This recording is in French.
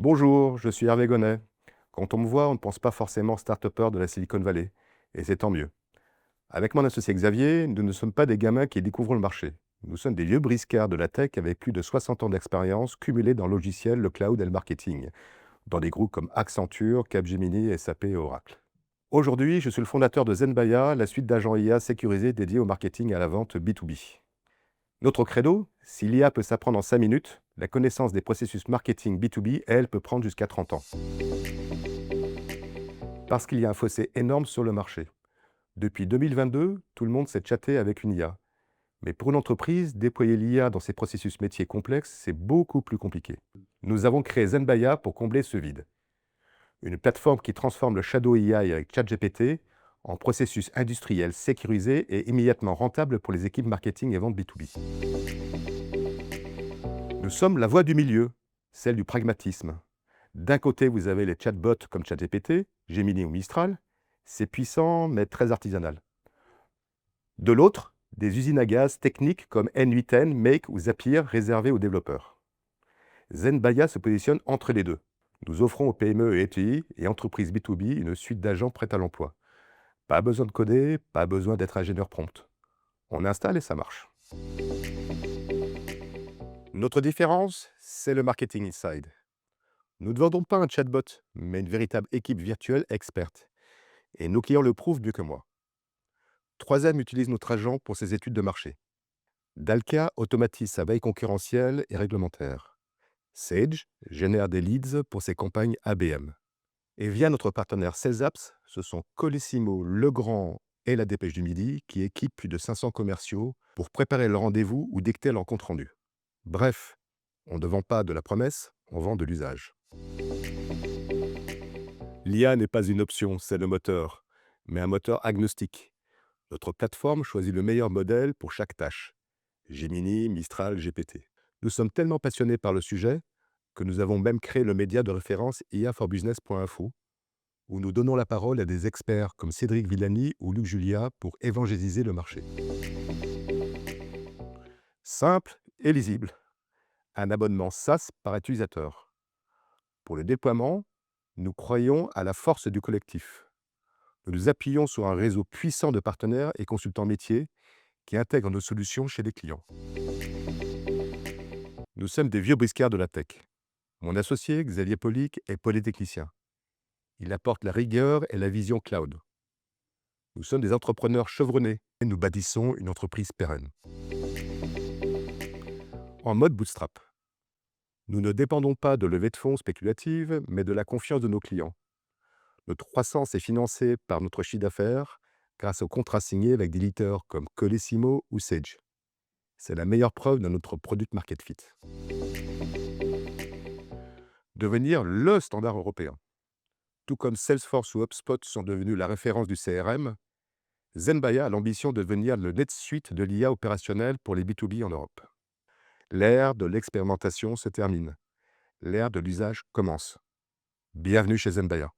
Bonjour, je suis Hervé Gonnet. Quand on me voit, on ne pense pas forcément start-upper de la Silicon Valley, et c'est tant mieux. Avec mon associé Xavier, nous ne sommes pas des gamins qui découvrent le marché. Nous sommes des vieux briscards de la tech avec plus de 60 ans d'expérience cumulés dans le logiciel, le cloud et le marketing, dans des groupes comme Accenture, Capgemini, SAP et Oracle. Aujourd'hui, je suis le fondateur de Zenbaya, la suite d'agents IA sécurisés dédiés au marketing et à la vente B2B. Notre credo, si l'IA peut s'apprendre en 5 minutes, la connaissance des processus marketing B2B, elle, peut prendre jusqu'à 30 ans. Parce qu'il y a un fossé énorme sur le marché. Depuis 2022, tout le monde sait chatter avec une IA. Mais pour une entreprise, déployer l'IA dans ses processus métiers complexes, c'est beaucoup plus compliqué. Nous avons créé Zenbaya pour combler ce vide. Une plateforme qui transforme le Shadow AI avec ChatGPT en processus industriel sécurisé et immédiatement rentable pour les équipes marketing et vente B2B. Nous sommes la voie du milieu, celle du pragmatisme. D'un côté, vous avez les chatbots comme ChatGPT, Gemini ou Mistral. C'est puissant, mais très artisanal. De l'autre, des usines à gaz techniques comme N8N, Make ou Zapier réservées aux développeurs. Zenbaya se positionne entre les deux. Nous offrons aux PME et ETI et entreprises B2B une suite d'agents prêts à l'emploi. Pas besoin de coder, pas besoin d'être ingénieur prompt. On installe et ça marche. Notre différence, c'est le marketing inside. Nous ne vendons pas un chatbot, mais une véritable équipe virtuelle experte. Et nos clients le prouvent mieux que moi. 3M utilise notre agent pour ses études de marché. Dalka automatise sa veille concurrentielle et réglementaire. Sage génère des leads pour ses campagnes ABM. Et via notre partenaire SalesApps, ce sont Colissimo, Legrand et la Dépêche du Midi qui équipent plus de 500 commerciaux pour préparer le rendez-vous ou dicter leur compte-rendu. Bref, on ne vend pas de la promesse, on vend de l'usage. L'IA n'est pas une option, c'est le moteur, mais un moteur agnostique. Notre plateforme choisit le meilleur modèle pour chaque tâche. Gemini, Mistral, GPT. Nous sommes tellement passionnés par le sujet que nous avons même créé le média de référence iaforbusiness.info, où nous donnons la parole à des experts comme Cédric Villani ou Luc Julia pour évangéliser le marché. Simple et lisible. Un abonnement SaaS par utilisateur. Pour le déploiement, nous croyons à la force du collectif. Nous nous appuyons sur un réseau puissant de partenaires et consultants métiers qui intègrent nos solutions chez les clients. Nous sommes des vieux briscards de la tech. Mon associé, Xavier Polic, est polytechnicien. Il apporte la rigueur et la vision cloud. Nous sommes des entrepreneurs chevronnés et nous bâtissons une entreprise pérenne. En mode bootstrap. Nous ne dépendons pas de levées de fonds spéculatives, mais de la confiance de nos clients. Notre croissance est financée par notre chiffre d'affaires grâce aux contrats signés avec des leaders comme Colissimo ou Sage. C'est la meilleure preuve de notre product market fit. Devenir le standard européen. Tout comme Salesforce ou HubSpot sont devenus la référence du CRM, Zenbaya a l'ambition de devenir le NetSuite de l'IA opérationnelle pour les B2B en Europe. L'ère de l'expérimentation se termine. L'ère de l'usage commence. Bienvenue chez Zenbaya.